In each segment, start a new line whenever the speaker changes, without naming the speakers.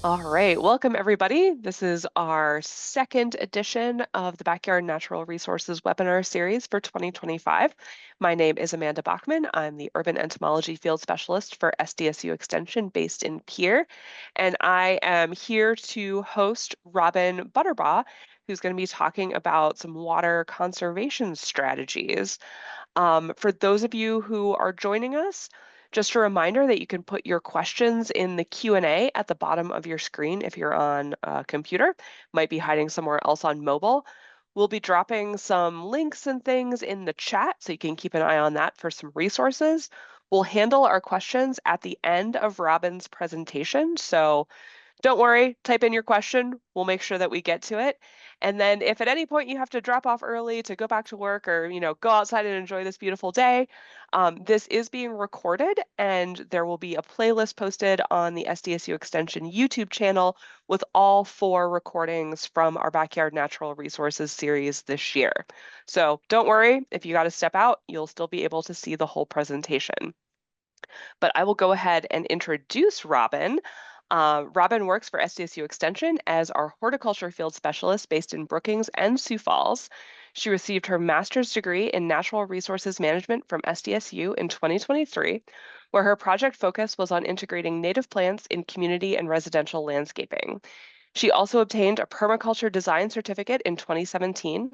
All right, welcome everybody. This is our second edition of the Backyard Natural Resources webinar series for 2025. My name is Amanda Bachman. I'm the Urban Entomology Field Specialist for SDSU Extension based in Pierre, and I am here to host Robin Buterbaugh, who's going to be talking about some water conservation strategies. For those of you who are joining us, just a reminder that you can put your questions in the Q&A at the bottom of your screen if you're on a computer, might be hiding somewhere else on mobile. We'll be dropping some links and things in the chat, so you can keep an eye on that for some resources. We'll handle our questions at the end of Robin's presentation, so don't worry, type in your question. We'll make sure that we get to it. And then if at any point you have to drop off early to go back to work or, go outside and enjoy this beautiful day, this is being recorded and there will be a playlist posted on the SDSU Extension YouTube channel with all 4 recordings from our Backyard Natural Resources series this year. So don't worry, if you got to step out, you'll still be able to see the whole presentation. But I will go ahead and introduce Robin. Robin works for SDSU Extension as our horticulture field specialist based in Brookings and Sioux Falls. She received her master's degree in natural resources management from SDSU in 2023, where her project focus was on integrating native plants in community and residential landscaping. She also obtained a permaculture design certificate in 2017.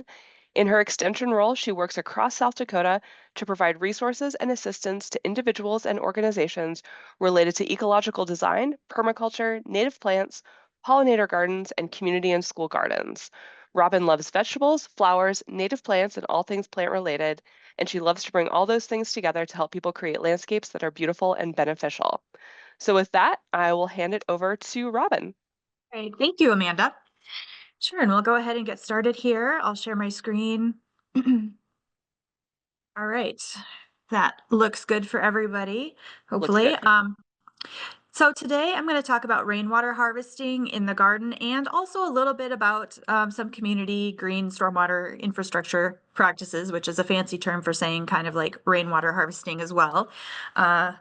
In her extension role, she works across South Dakota to provide resources and assistance to individuals and organizations related to ecological design, permaculture, native plants, pollinator gardens, and community and school gardens. Robin loves vegetables, flowers, native plants, and all things plant related, and she loves to bring all those things together to help people create landscapes that are beautiful and beneficial. So with that, I will hand it over to Robin.
Great. Thank you, Amanda. Sure, and we'll go ahead and get started here. I'll share my screen. All right. That looks good for everybody,
Looks
hopefully.
good.
So today I'm going to talk about rainwater harvesting in the garden and also a little bit about some community green stormwater infrastructure practices, which is a fancy term for saying kind of like rainwater harvesting as well. Uh,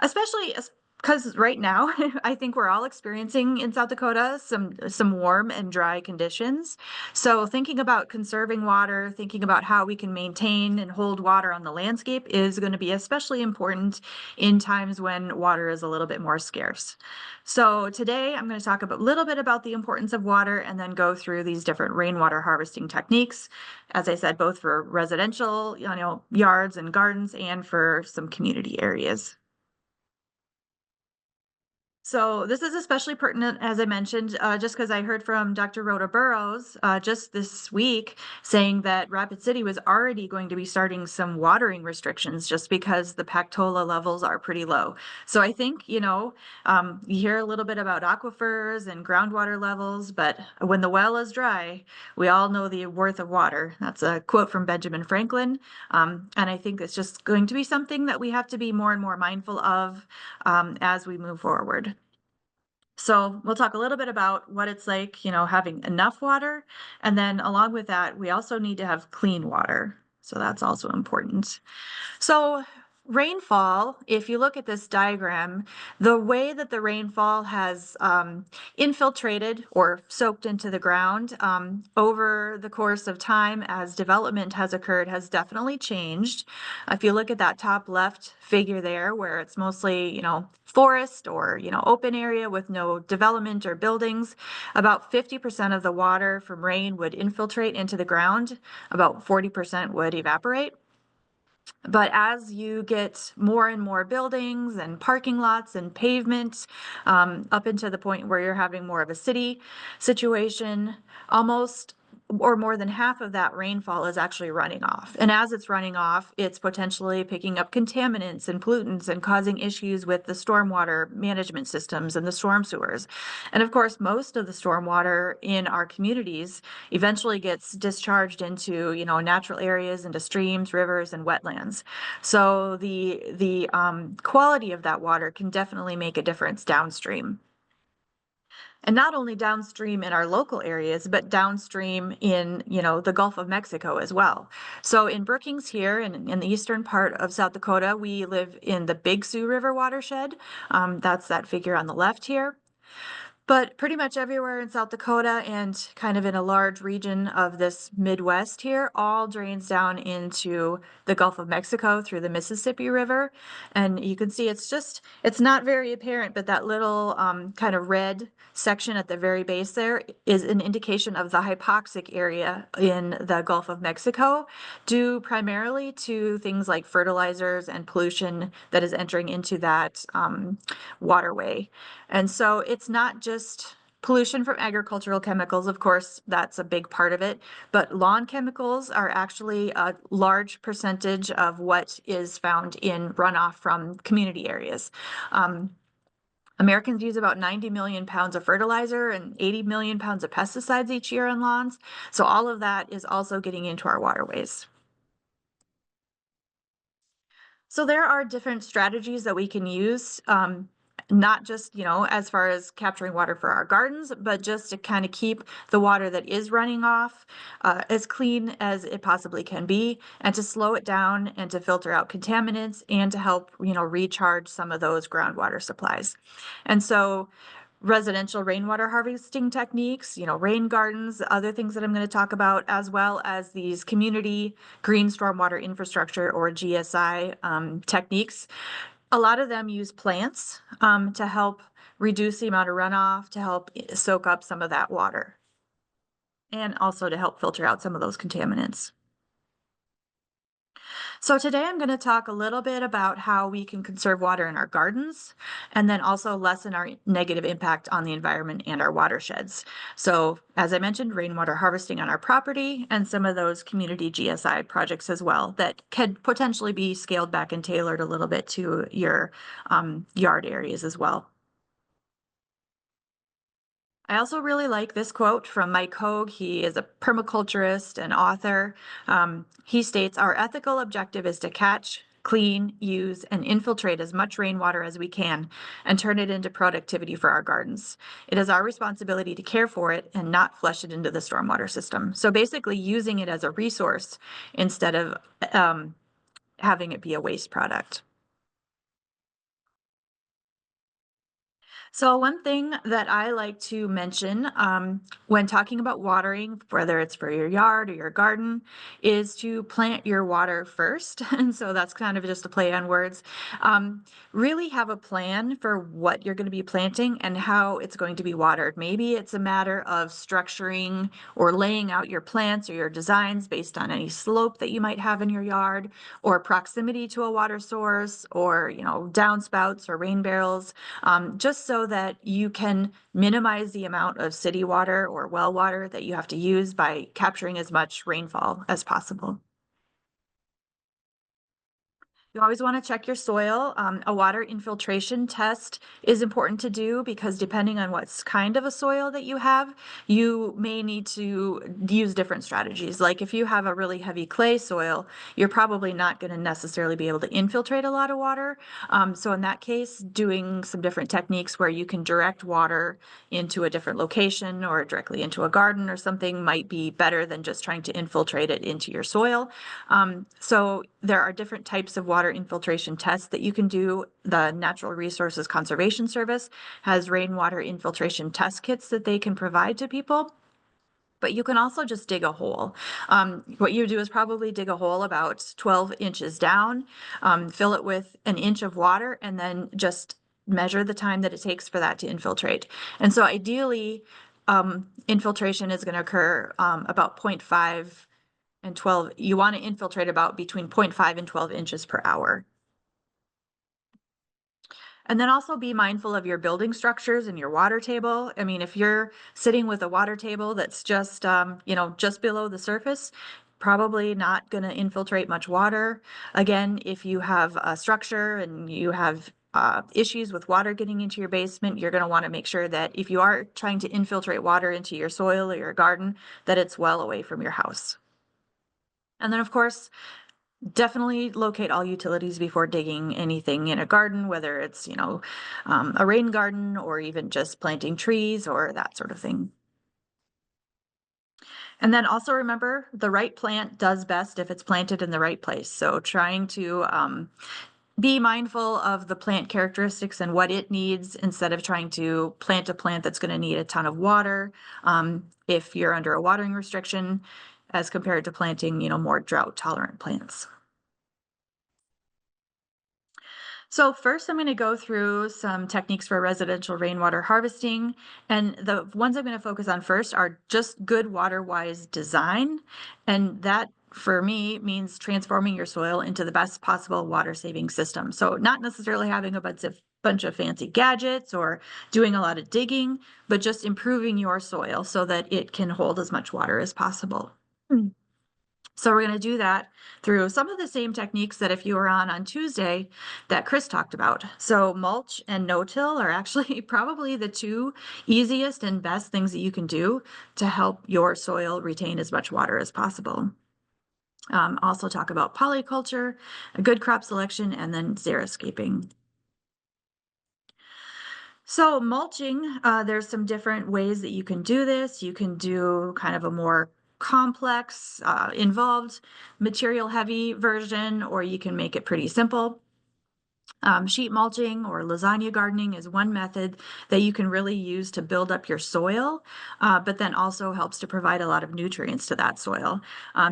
Especially because right now, I think we're all experiencing in South Dakota some warm and dry conditions. So thinking about conserving water, thinking about how we can maintain and hold water on the landscape is going to be especially important in times when water is a little bit more scarce. So today I'm going to talk a little bit about the importance of water and then go through these different rainwater harvesting techniques. As I said, both for residential, yards and gardens and for some community areas. So this is especially pertinent, as I mentioned, just because I heard from Dr. Rhoda Burrows just this week saying that Rapid City was already going to be starting some watering restrictions just because the Pactola levels are pretty low. So I think, you hear a little bit about aquifers and groundwater levels, but when the well is dry, we all know the worth of water. That's a quote from Benjamin Franklin. And I think it's just going to be something that we have to be more and more mindful of as we move forward. So we'll talk a little bit about what it's like, having enough water. And then along with that, we also need to have clean water. So that's also important. So rainfall, if you look at this diagram, the way that the rainfall has infiltrated or soaked into the ground over the course of time as development has occurred has definitely changed. If you look at that top left figure there, where it's mostly, forest or, open area with no development or buildings, about 50% of the water from rain would infiltrate into the ground, about 40% would evaporate. But as you get more and more buildings and parking lots and pavement, up into the point where you're having more of a city situation, almost or more than half of that rainfall is actually running off. And as it's running off, it's potentially picking up contaminants and pollutants and causing issues with the stormwater management systems and the storm sewers. And of course, most of the stormwater in our communities eventually gets discharged into, natural areas, into streams, rivers, and wetlands. So the quality of that water can definitely make a difference downstream. And not only downstream in our local areas, but downstream in, the Gulf of Mexico as well. So in Brookings here in the eastern part of South Dakota, we live in the Big Sioux River watershed. That's that figure on the left here. But pretty much everywhere in South Dakota and kind of in a large region of this Midwest here, all drains down into the Gulf of Mexico through the Mississippi River. And you can see it's not very apparent, but that little kind of red section at the very base there is an indication of the hypoxic area in the Gulf of Mexico, due primarily to things like fertilizers and pollution that is entering into that waterway. And so it's not just pollution from agricultural chemicals, of course, that's a big part of it, but lawn chemicals are actually a large percentage of what is found in runoff from community areas. Americans use about 90 million pounds of fertilizer and 80 million pounds of pesticides each year on lawns. So all of that is also getting into our waterways. So there are different strategies that we can use, not just, as far as capturing water for our gardens, but just to kind of keep the water that is running off as clean as it possibly can be, and to slow it down and to filter out contaminants and to help, recharge some of those groundwater supplies. And so residential rainwater harvesting techniques, rain gardens, other things that I'm going to talk about, as well as these community green stormwater infrastructure or GSI techniques. A lot of them use plants to help reduce the amount of runoff, to help soak up some of that water, and also to help filter out some of those contaminants. So today I'm going to talk a little bit about how we can conserve water in our gardens and then also lessen our negative impact on the environment and our watersheds. So as I mentioned, rainwater harvesting on our property and some of those community GSI projects as well that could potentially be scaled back and tailored a little bit to your yard areas as well. I also really like this quote from Mike Hogue. He is a permaculturist and author. He states, "Our ethical objective is to catch, clean, use, and infiltrate as much rainwater as we can and turn it into productivity for our gardens. It is our responsibility to care for it and not flush it into the stormwater system." So basically using it as a resource instead of having it be a waste product. So one thing that I like to mention when talking about watering, whether it's for your yard or your garden, is to plant your water first. And so that's kind of just a play on words. Really have a plan for what you're going to be planting and how it's going to be watered. Maybe it's a matter of structuring or laying out your plants or your designs based on any slope that you might have in your yard, or proximity to a water source, or downspouts or rain barrels, just so that you can minimize the amount of city water or well water that you have to use by capturing as much rainfall as possible. You always want to check your soil. A water infiltration test is important to do because depending on what kind of a soil that you have, you may need to use different strategies. Like if you have a really heavy clay soil, you're probably not going to necessarily be able to infiltrate a lot of water. So in that case, doing some different techniques where you can direct water into a different location or directly into a garden or something might be better than just trying to infiltrate it into your soil. So there are different types of water infiltration tests that you can do. The Natural Resources Conservation Service has rainwater infiltration test kits that they can provide to people. But you can also just dig a hole. What you do is probably dig a hole about 12 inches down, fill it with an inch of water, and then just measure the time that it takes for that to infiltrate. And so ideally, infiltration is going to occur about 0.5 and 12. You want to infiltrate about between 0.5 and 12 inches per hour. And then also be mindful of your building structures and your water table. I mean, if you're sitting with a water table that's just, just below the surface, probably not going to infiltrate much water. Again, if you have a structure and you have issues with water getting into your basement, you're going to want to make sure that if you are trying to infiltrate water into your soil or your garden, that it's well away from your house. And then, of course, definitely locate all utilities before digging anything in a garden, whether it's, a rain garden or even just planting trees or that sort of thing. And then also remember, the right plant does best if it's planted in the right place. So trying to be mindful of the plant characteristics and what it needs instead of trying to plant a plant that's going to need a ton of water. If you're under a watering restriction, as compared to planting, more drought tolerant plants. So first I'm going to go through some techniques for residential rainwater harvesting. And the ones I'm going to focus on first are just good water-wise design. And that for me means transforming your soil into the best possible water-saving system. So not necessarily having a bunch of fancy gadgets or doing a lot of digging, but just improving your soil so that it can hold as much water as possible. So we're going to do that through some of the same techniques that if you were on Tuesday that Chris talked about. So mulch and no-till are actually probably the two easiest and best things that you can do to help your soil retain as much water as possible. Also talk about polyculture, a good crop selection, and then xeriscaping. So mulching, there's some different ways that you can do this. You can do kind of a more complex, involved, material heavy version, or you can make it pretty simple. Sheet mulching or lasagna gardening is one method that you can really use to build up your soil, but then also helps to provide a lot of nutrients to that soil.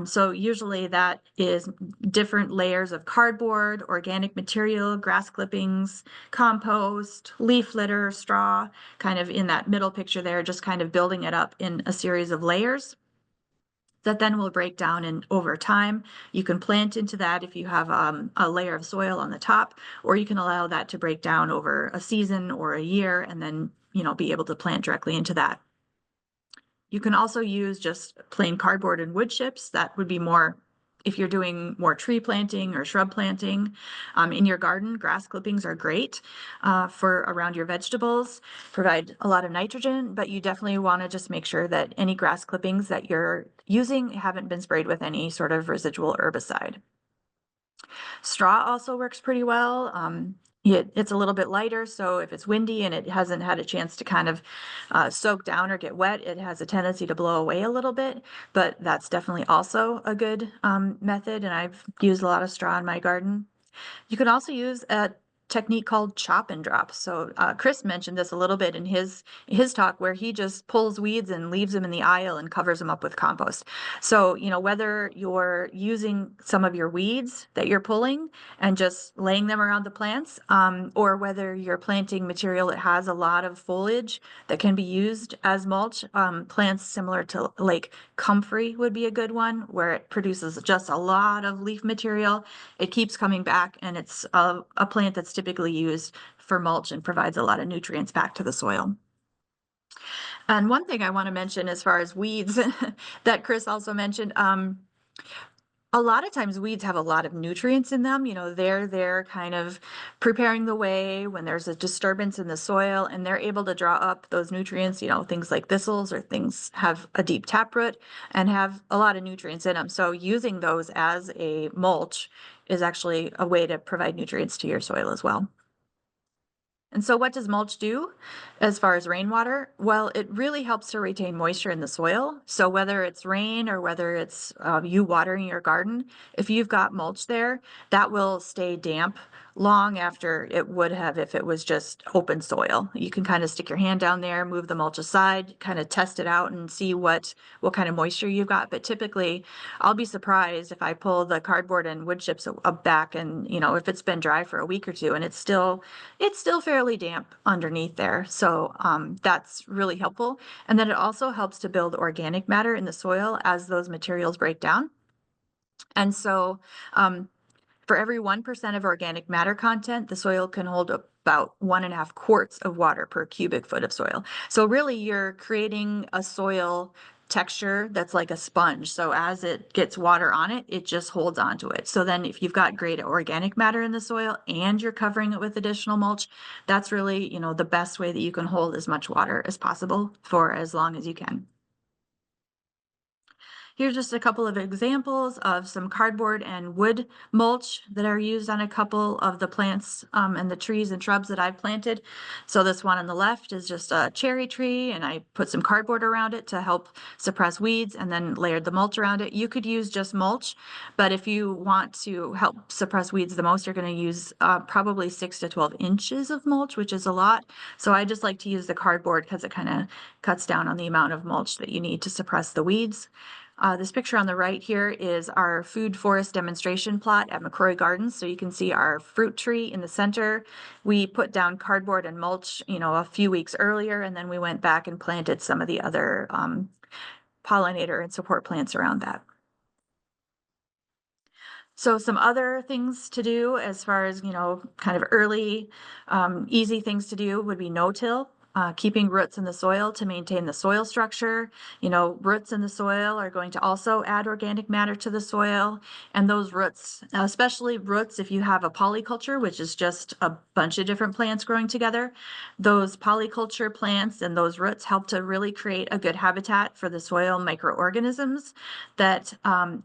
So usually that is different layers of cardboard, organic material, grass clippings, compost, leaf litter, straw, kind of in that middle picture there, just kind of building it up in a series of layers that then will break down, and over time you can plant into that if you have a layer of soil on the top, or you can allow that to break down over a season or a year and then be able to plant directly into that. You can also use just plain cardboard and wood chips. That would be more if you're doing more tree planting or shrub planting in your garden. Grass clippings are great for around your vegetables, provide a lot of nitrogen, but you definitely want to just make sure that any grass clippings that you're using haven't been sprayed with any sort of residual herbicide. Straw also works pretty well. It's a little bit lighter, so if it's windy and it hasn't had a chance to kind of soak down or get wet, it has a tendency to blow away a little bit, but that's definitely also a good method, and I've used a lot of straw in my garden. You can also use a technique called chop and drop. So Chris mentioned this a little bit in his talk, where he just pulls weeds and leaves them in the aisle and covers them up with compost. So whether you're using some of your weeds that you're pulling and just laying them around the plants, or whether you're planting material that has a lot of foliage that can be used as mulch, plants similar to like comfrey would be a good one, where it produces just a lot of leaf material. It keeps coming back, and it's a plant that's typically used for mulch and provides a lot of nutrients back to the soil. And one thing I want to mention as far as weeds that Chris also mentioned, a lot of times weeds have a lot of nutrients in them. They're there kind of preparing the way when there's a disturbance in the soil, and they're able to draw up those nutrients. Things like thistles or things have a deep taproot and have a lot of nutrients in them. So using those as a mulch is actually a way to provide nutrients to your soil as well. And so what does mulch do as far as rainwater? Well, it really helps to retain moisture in the soil. So whether it's rain or whether it's you watering your garden, if you've got mulch there, that will stay damp long after it would have if it was just open soil. You can kind of stick your hand down there, move the mulch aside, kind of test it out and see what kind of moisture you've got. But typically, I'll be surprised if I pull the cardboard and wood chips back, and if it's been dry for a week or two and it's still fairly damp underneath there. So that's really helpful. And then it also helps to build organic matter in the soil as those materials break down. And so for every 1% of organic matter content, the soil can hold about 1.5 quarts of water per cubic foot of soil. So really you're creating a soil texture that's like a sponge. So as it gets water on it, it just holds onto it. So then if you've got great organic matter in the soil and you're covering it with additional mulch, that's really, the best way that you can hold as much water as possible for as long as you can. Here's just a couple of examples of some cardboard and wood mulch that are used on a couple of the plants and the trees and shrubs that I've planted. So this one on the left is just a cherry tree, and I put some cardboard around it to help suppress weeds and then layered the mulch around it. You could use just mulch, but if you want to help suppress weeds the most, you're going to use probably 6 to 12 inches of mulch, which is a lot. So I just like to use the cardboard because it kind of cuts down on the amount of mulch that you need to suppress the weeds. This picture on the right here is our food forest demonstration plot at McCrory Gardens. So you can see our fruit tree in the center. We put down cardboard and mulch, a few weeks earlier, and then we went back and planted some of the other pollinator and support plants around that. So some other things to do as far as, kind of early, easy things to do would be no-till. Keeping roots in the soil to maintain the soil structure. Roots in the soil are going to also add organic matter to the soil. And those roots, especially roots, if you have a polyculture, which is just a bunch of different plants growing together, those polyculture plants and those roots help to really create a good habitat for the soil microorganisms that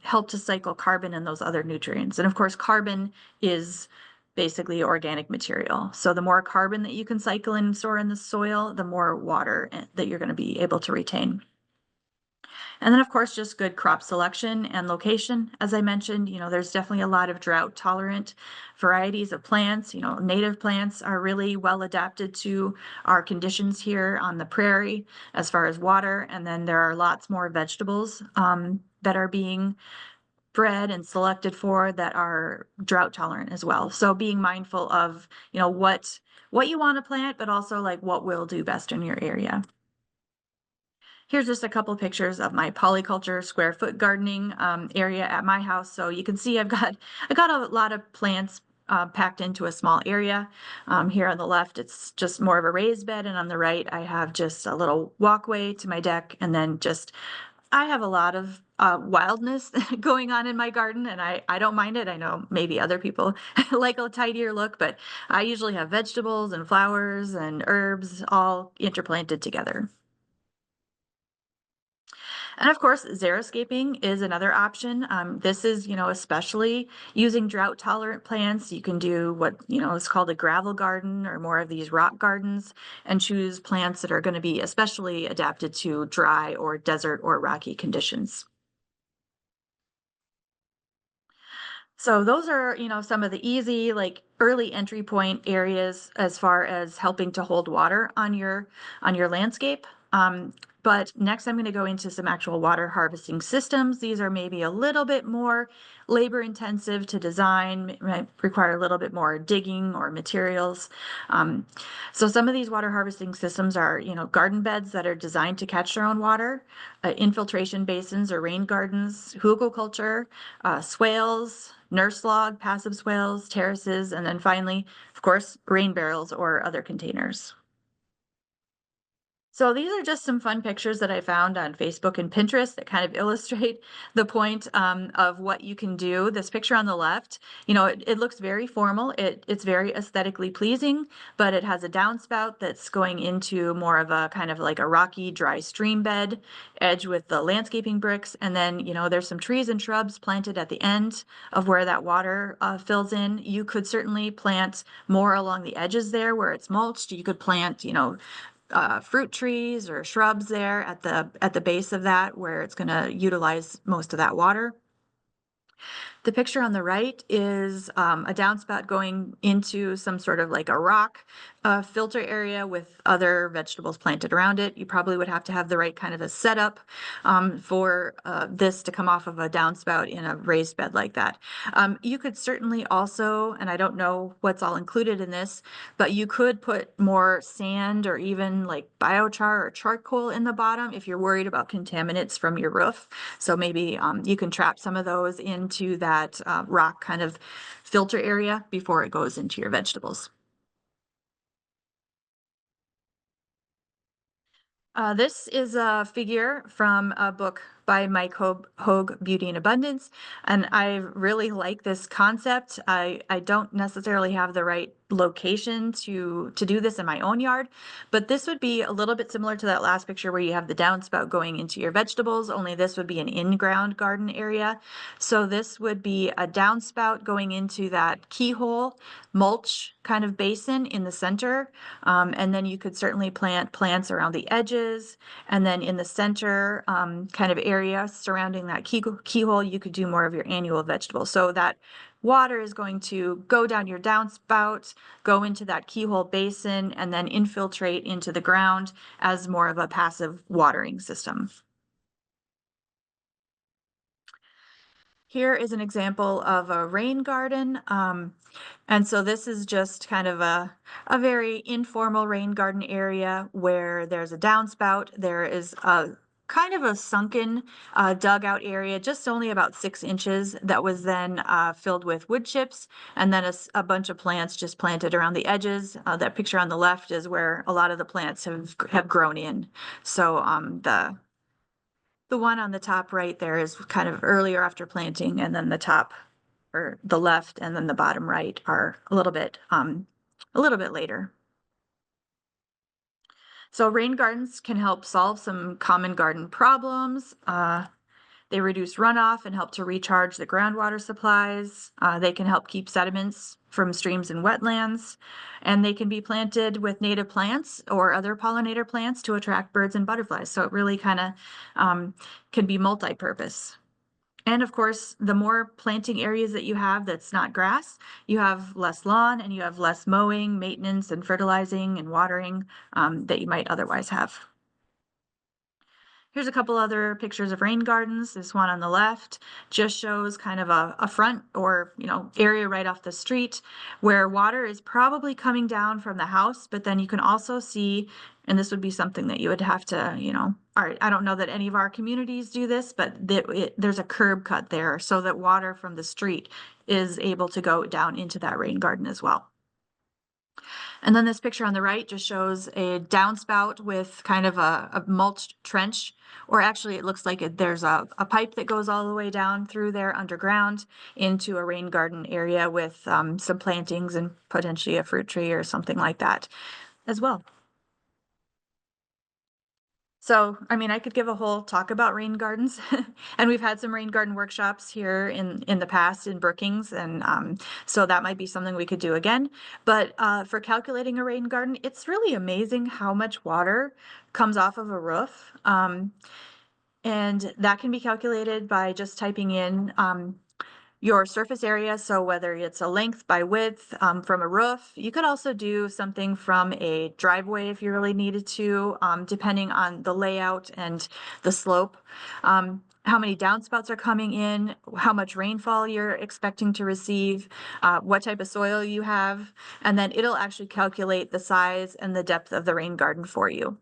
help to cycle carbon and those other nutrients. And of course, carbon is basically organic material. So the more carbon that you can cycle and store in the soil, the more water that you're going to be able to retain. And then of course, just good crop selection and location. As I mentioned, there's definitely a lot of drought tolerant varieties of plants. Native plants are really well adapted to our conditions here on the prairie as far as water. And then there are lots more vegetables that are being bred and selected for that are drought tolerant as well. So being mindful of, what you want to plant, but also like what will do best in your area. Here's just a couple pictures of my polyculture square foot gardening area at my house. So you can see I got a lot of plants packed into a small area. Here on the left, it's just more of a raised bed, and on the right, I have just a little walkway to my deck, and then I have a lot of wildness going on in my garden, and I don't mind it. I know maybe other people like a tidier look, but I usually have vegetables and flowers and herbs all interplanted together. And of course, xeriscaping is another option. This is, especially using drought tolerant plants. You can do what, is called a gravel garden or more of these rock gardens and choose plants that are going to be especially adapted to dry or desert or rocky conditions. So those are, some of the easy, like early entry point areas as far as helping to hold water on your landscape. But next I'm going to go into some actual water harvesting systems. These are maybe a little bit more labor intensive to design, might require a little bit more digging or materials. So some of these water harvesting systems are, garden beds that are designed to catch their own water, infiltration basins or rain gardens, hugelkultur, swales, nurse log, passive swales, terraces, and then finally, of course, rain barrels or other containers. So these are just some fun pictures that I found on Facebook and Pinterest that kind of illustrate the point of what you can do. This picture on the left, it looks very formal. It's very aesthetically pleasing, but it has a downspout that's going into more of a kind of like a rocky, dry stream bed, edge with the landscaping bricks. And then, there's some trees and shrubs planted at the end of where that water fills in. You could certainly plant more along the edges there where it's mulched. You could plant, fruit trees or shrubs there at the base of that where it's going to utilize most of that water. The picture on the right is a downspout going into some sort of like a rock filter area with other vegetables planted around it. You probably would have to have the right kind of a setup for this to come off of a downspout in a raised bed like that. You could certainly also, and I don't know what's all included in this, but you could put more sand or even like biochar or charcoal in the bottom if you're worried about contaminants from your roof. So maybe you can trap some of those into that rock kind of filter area before it goes into your vegetables. This is a figure from a book by Mike Hogue, Beauty and Abundance. And I really like this concept. I don't necessarily have the right location to do this in my own yard, but this would be a little bit similar to that last picture where you have the downspout going into your vegetables, only this would be an in-ground garden area. So this would be a downspout going into that keyhole mulch kind of basin in the center. And then you could certainly plant plants around the edges. And then in the center kind of area surrounding that keyhole, you could do more of your annual vegetables. So that water is going to go down your downspout, go into that keyhole basin, and then infiltrate into the ground as more of a passive watering system. Here is an example of a rain garden. And so this is just kind of a very informal rain garden area where there's a downspout. There is a kind of a sunken dugout area, just only about 6 inches, that was then filled with wood chips, and then a bunch of plants just planted around the edges. That picture on the left is where a lot of the plants have grown in. So the one on the top right there is kind of earlier after planting, and then the top or the left and then the bottom right are a little bit later. So rain gardens can help solve some common garden problems. They reduce runoff and help to recharge the groundwater supplies. They can help keep sediments from streams and wetlands, and they can be planted with native plants or other pollinator plants to attract birds and butterflies. So it really kind of can be multi-purpose. And of course, the more planting areas that you have that's not grass, you have less lawn and you have less mowing, maintenance, and fertilizing and watering that you might otherwise have. Here's a couple other pictures of rain gardens. This one on the left just shows kind of a front or, area right off the street where water is probably coming down from the house, but then you can also see, and this would be something that you would have to, all right, I don't know that any of our communities do this, but there's a curb cut there so that water from the street is able to go down into that rain garden as well. And then this picture on the right just shows a downspout with kind of a mulched trench, or actually it looks like there's a pipe that goes all the way down through there underground into a rain garden area with some plantings and potentially a fruit tree or something like that as well. So, I mean, I could give a whole talk about rain gardens, and we've had some rain garden workshops here in the past in Brookings, and so that might be something we could do again. But for calculating a rain garden, it's really amazing how much water comes off of a roof, and that can be calculated by just typing in your surface area. So whether it's a length by width from a roof, you could also do something from a driveway if you really needed to, depending on the layout and the slope. How many downspouts are coming in, how much rainfall you're expecting to receive, what type of soil you have, and then it'll actually calculate the size and the depth of the rain garden for you.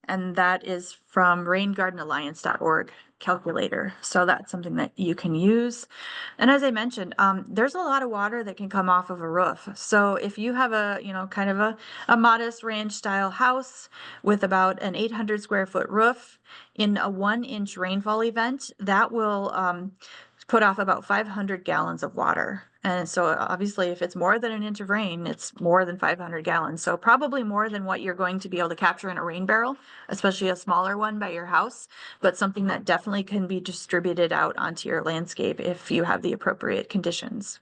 And that is from raingardenalliance.org calculator. So that's something that you can use. And as I mentioned, there's a lot of water that can come off of a roof. So if you have a, kind of a modest ranch style house with about an 800 square foot roof, in a 1-inch rainfall event, that will put off about 500 gallons of water. And so obviously if it's more than an inch of rain, it's more than 500 gallons. So probably more than what you're going to be able to capture in a rain barrel, especially a smaller one by your house, but something that definitely can be distributed out onto your landscape if you have the appropriate conditions.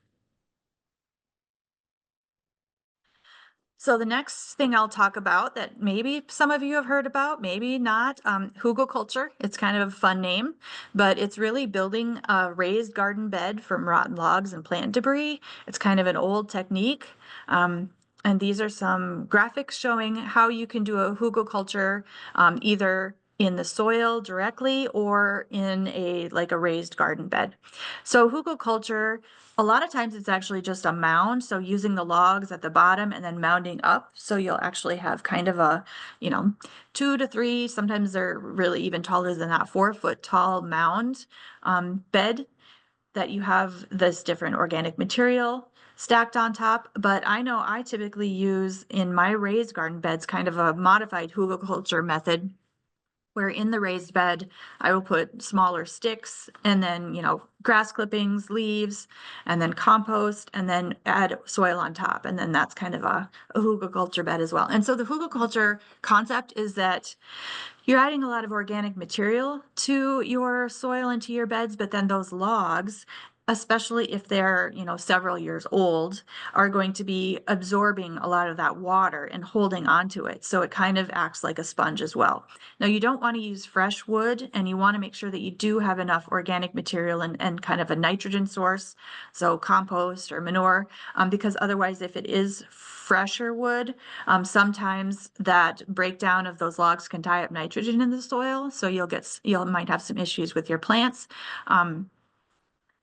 So the next thing I'll talk about that maybe some of you have heard about, maybe not, Horticulture. It's kind of a fun name, but it's really building a raised garden bed from rotten logs and plant debris. It's kind of an old technique. And these are some graphics showing how you can do a hugelkultur either in the soil directly or in a raised garden bed. So hugelkultur, a lot of times it's actually just a mound. So using the logs at the bottom and then mounding up. So you'll actually have kind of a, 2 to 3, sometimes they're really even taller than that, 4-foot tall mound bed that you have this different organic material stacked on top. But I know I typically use in my raised garden beds kind of a modified hugelkultur method where in the raised bed, I will put smaller sticks and then, grass clippings, leaves, and then compost, and then add soil on top. And then that's kind of a hugelkultur bed as well. And so the hugelkultur concept is that you're adding a lot of organic material to your soil and to your beds, but then those logs, especially if they're, several years old, are going to be absorbing a lot of that water and holding onto it. So it kind of acts like a sponge as well. Now, you don't want to use fresh wood, and you want to make sure that you do have enough organic material and kind of a nitrogen source, so compost or manure, because otherwise, if it is fresher wood, sometimes that breakdown of those logs can tie up nitrogen in the soil, so you might have some issues with your plants.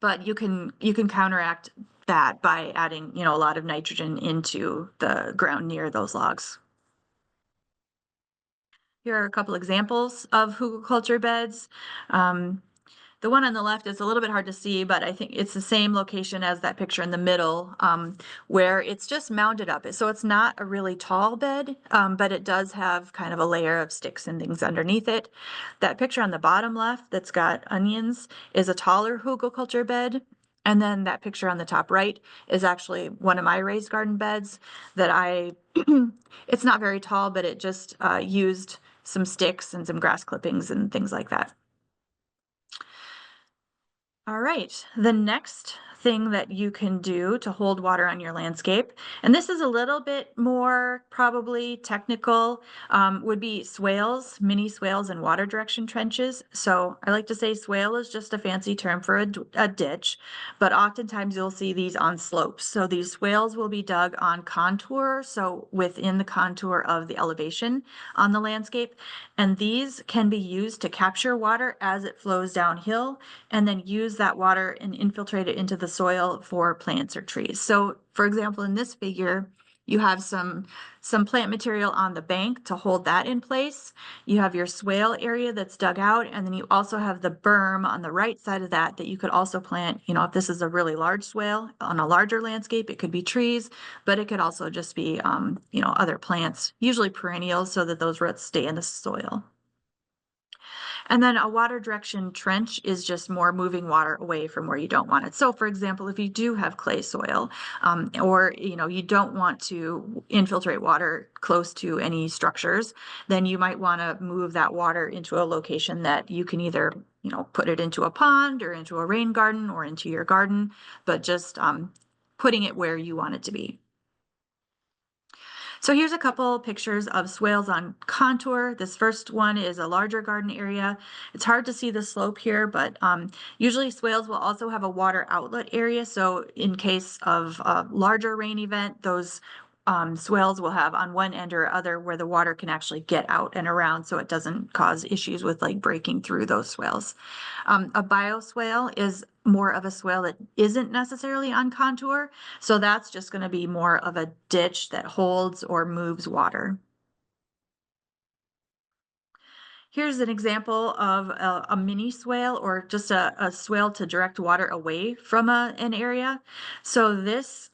But you can counteract that by adding, a lot of nitrogen into the ground near those logs. Here are a couple examples of hugelkultur beds. The one on the left is a little bit hard to see, but I think it's the same location as that picture in the middle, where it's just mounded up. So it's not a really tall bed, but it does have kind of a layer of sticks and things underneath it. That picture on the bottom left that's got onions is a taller hugelkultur bed. And then that picture on the top right is actually one of my raised garden beds that it's not very tall, but it just used some sticks and some grass clippings and things like that. All right, the next thing that you can do to hold water on your landscape, and this is a little bit more probably technical, would be swales, mini swales, and water direction trenches. So I like to say swale is just a fancy term for a ditch, but oftentimes you'll see these on slopes. So these swales will be dug on contour, so within the contour of the elevation on the landscape, and these can be used to capture water as it flows downhill and then use that water and infiltrate it into the soil for plants or trees. So for example, in this figure, you have some plant material on the bank to hold that in place. You have your swale area that's dug out, and then you also have the berm on the right side of that you could also plant, if this is a really large swale on a larger landscape, it could be trees, but it could also just be, other plants, usually perennials, so that those roots stay in the soil. And then a water direction trench is just more moving water away from where you don't want it. So for example, if you do have clay soil, or you don't want to infiltrate water close to any structures, then you might want to move that water into a location that you can either put it into a pond or into a rain garden or into your garden, but just putting it where you want it to be. So here's a couple pictures of swales on contour. This first one is a larger garden area. It's hard to see the slope here, but usually swales will also have a water outlet area. So in case of a larger rain event, those swales will have on one end or other where the water can actually get out and around, so it doesn't cause issues with like breaking through those swales. A bioswale is more of a swale that isn't necessarily on contour, so that's just going to be more of a ditch that holds or moves water. Here's an example of a mini swale, or just a swale to direct water away from an area. So this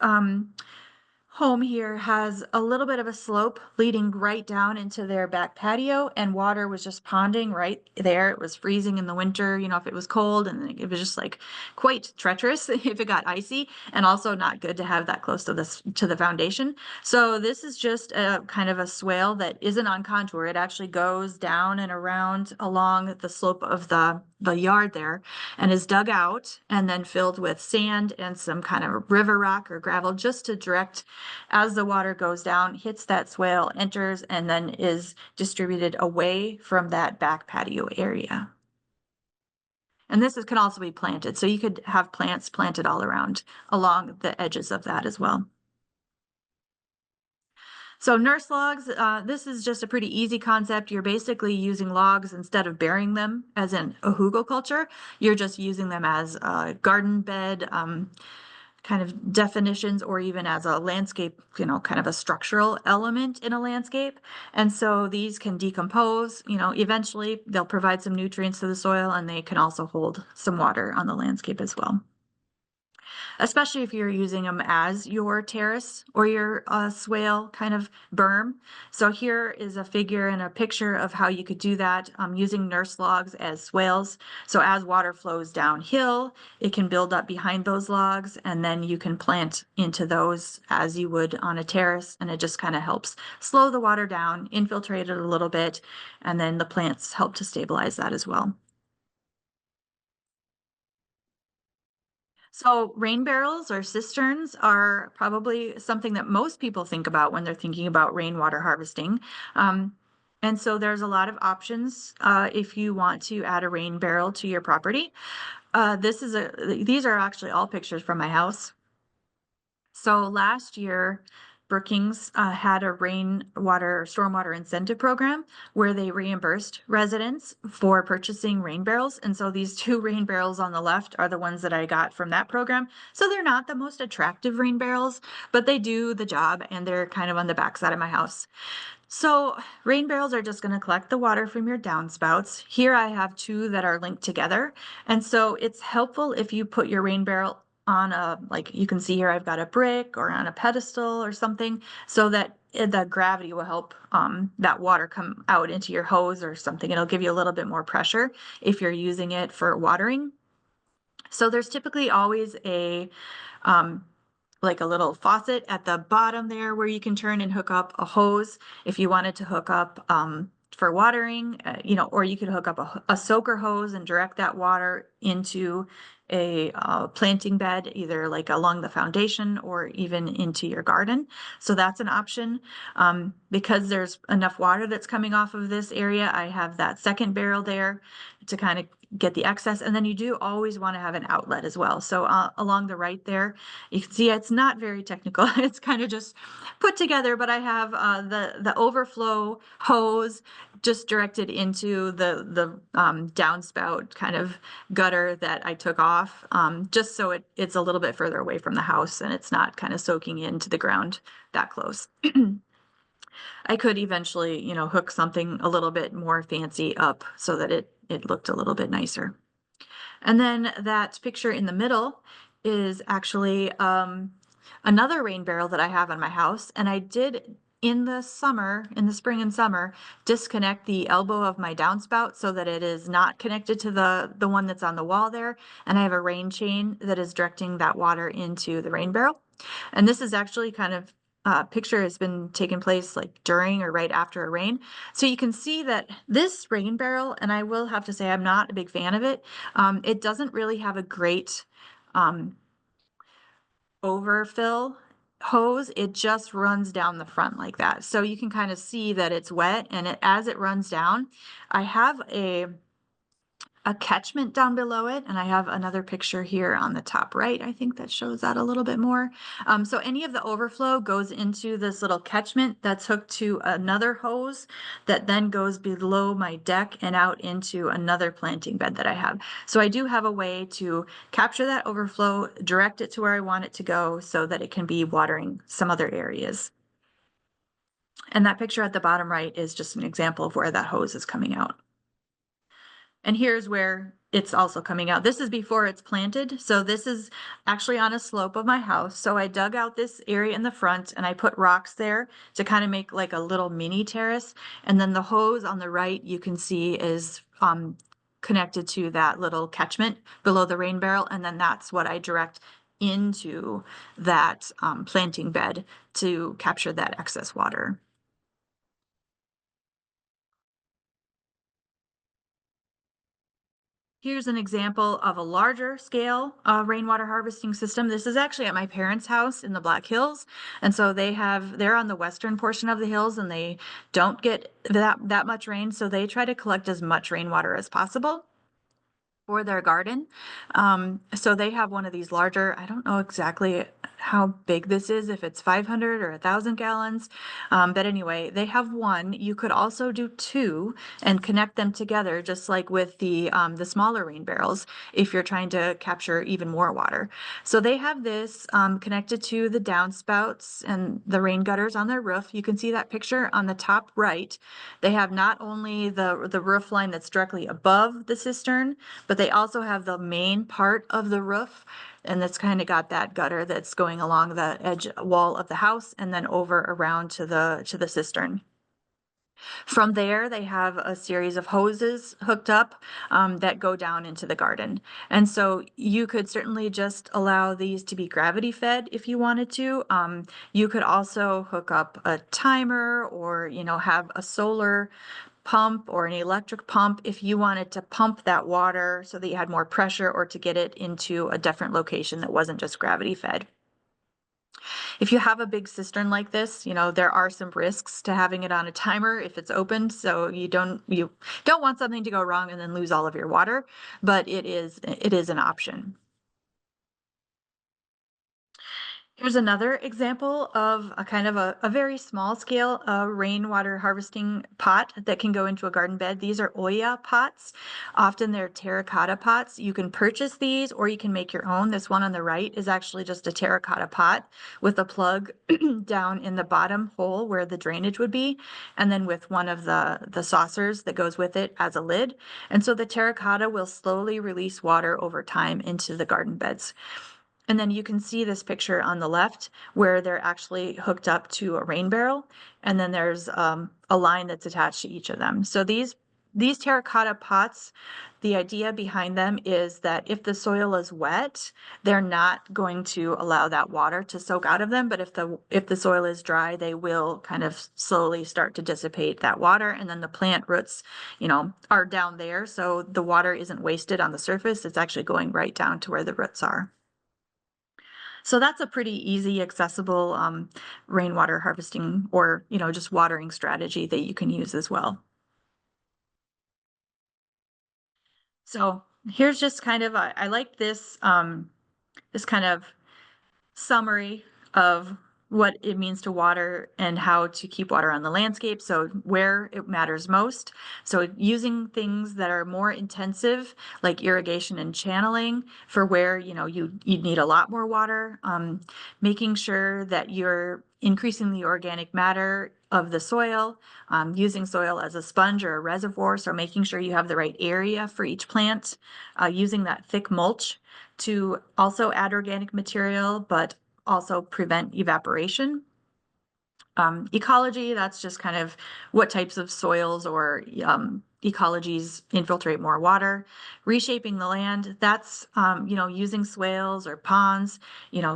home here has a little bit of a slope leading right down into their back patio, and water was just ponding right there. It was freezing in the winter, if it was cold, and it was just like quite treacherous if it got icy, and also not good to have that close to the foundation. So this is just a kind of a swale that isn't on contour. It actually goes down and around along the slope of the yard there, and is dug out and then filled with sand and some kind of river rock or gravel, just to direct as the water goes down, hits that swale, enters, and then is distributed away from that back patio area. And this can also be planted, so you could have plants planted all around along the edges of that as well. So nurse logs, this is just a pretty easy concept. You're basically using logs instead of burying them, as in a hugelkultur. You're just using them as a garden bed, kind of definitions, or even as a landscape, kind of a structural element in a landscape. And so these can decompose, eventually they'll provide some nutrients to the soil, and they can also hold some water on the landscape as well. especially if you're using them as your terrace or your swale kind of berm. So here is a figure and a picture of how you could do that using nurse logs as swales. So as water flows downhill, it can build up behind those logs, and then you can plant into those as you would on a terrace, and it just kind of helps slow the water down, infiltrate it a little bit, and then the plants help to stabilize that as well. So rain barrels or cisterns are probably something that most people think about when they're thinking about rainwater harvesting. Um, and so there's a lot of options if you want to add a rain barrel to your property. These are actually all pictures from my house. So last year, Brookings had a rainwater stormwater incentive program where they reimbursed residents for purchasing rain barrels. And so these two rain barrels on the left are the ones that I got from that program. So they're not the most attractive rain barrels, but they do the job, and they're kind of on the backside of my house. So rain barrels are just going to collect the water from your downspouts. Here I have two that are linked together. And so it's helpful if you put your rain barrel on a, like you can see here, I've got a brick or on a pedestal or something, so that the gravity will help that water come out into your hose or something. It'll give you a little bit more pressure if you're using it for watering. So there's typically always um, like a little faucet at the bottom there where you can turn and hook up a hose if you wanted to hook up for watering, or you could hook up a soaker hose and direct that water into a planting bed, either like along the foundation or even into your garden. So that's an option. Because there's enough water that's coming off of this area, I have that second barrel there to kind of get the excess. And then you do always want to have an outlet as well. So along the right there, you can see it's not very technical. It's kind of just put together, but I have the overflow hose just directed into the downspout kind of gutter that I took off, just so it's a little bit further away from the house and it's not kind of soaking into the ground that close. I could eventually, hook something a little bit more fancy up so that it looked a little bit nicer. And then that picture in the middle is actually another rain barrel that I have on my house. And I did in the spring and summer, disconnect the elbow of my downspout so that it is not connected to the one that's on the wall there. And I have a rain chain that is directing that water into the rain barrel. And this is actually kind of picture has been taking place like during or right after a rain. So you can see that this rain barrel, and I will have to say I'm not a big fan of it. It doesn't really have a great overfill hose. It just runs down the front like that. So you can kind of see that it's wet, and as it runs down, I have a catchment down below it. And I have another picture here on the top right. I think that shows that a little bit more. So any of the overflow goes into this little catchment that's hooked to another hose that then goes below my deck and out into another planting bed that I have. So I do have a way to capture that overflow, direct it to where I want it to go so that it can be watering some other areas. And that picture at the bottom right is just an example of where that hose is coming out. And here's where it's also coming out. This is before it's planted. So this is actually on a slope of my house. So I dug out this area in the front and I put rocks there to kind of make like a little mini terrace. And then the hose on the right, you can see is connected to that little catchment below the rain barrel. And then that's what I direct into that planting bed to capture that excess water. Here's an example of a larger scale rainwater harvesting system. This is actually at my parents' house in the Black Hills. And so they're on the western portion of the hills and they don't get that much rain. So they try to collect as much rainwater as possible for their garden. So they have one of these larger, I don't know exactly how big this is, if it's 500 or 1,000 gallons. But anyway, they have one. You could also do two and connect them together, just like with the smaller rain barrels, if you're trying to capture even more water. So they have this connected to the downspouts and the rain gutters on their roof. You can see that picture on the top right. They have not only the roof line that's directly above the cistern, but they also have the main part of the roof, and that's kind of got that gutter that's going along the edge wall of the house and then over around to the cistern. From there, they have a series of hoses hooked up that go down into the garden. And so you could certainly just allow these to be gravity fed if you wanted to. You could also hook up a timer, or, have a solar pump or an electric pump if you wanted to pump that water so that you had more pressure, or to get it into a different location that wasn't just gravity fed. If you have a big cistern like this, there are some risks to having it on a timer if it's opened, so you don't want something to go wrong and then lose all of your water, but it is an option. Here's another example of a kind of a very small scale rainwater harvesting pot that can go into a garden bed. These are Oya pots. Often they're terracotta pots. You can purchase these or you can make your own. This one on the right is actually just a terracotta pot with a plug down in the bottom hole where the drainage would be, and then with one of the saucers that goes with it as a lid. And so the terracotta will slowly release water over time into the garden beds. And then you can see this picture on the left where they're actually hooked up to a rain barrel, and then there's a line that's attached to each of them. So these terracotta pots, the idea behind them is that if the soil is wet, they're not going to allow that water to soak out of them. But if the soil is dry, they will kind of slowly start to dissipate that water, and then the plant roots, are down there. So the water isn't wasted on the surface. It's actually going right down to where the roots are. So that's a pretty easy, accessible rainwater harvesting, or, just watering strategy that you can use as well. So here's just kind of, I like this kind of summary of what it means to water and how to keep water on the landscape. So where it matters most. So using things that are more intensive, like irrigation and channeling, for where, you need a lot more water. Making sure that you're increasing the organic matter of the soil, using soil as a sponge or a reservoir. So making sure you have the right area for each plant, using that thick mulch to also add organic material, but also prevent evaporation. Ecology, that's just kind of what types of soils or ecologies infiltrate more water. Reshaping the land, that's, using swales or ponds,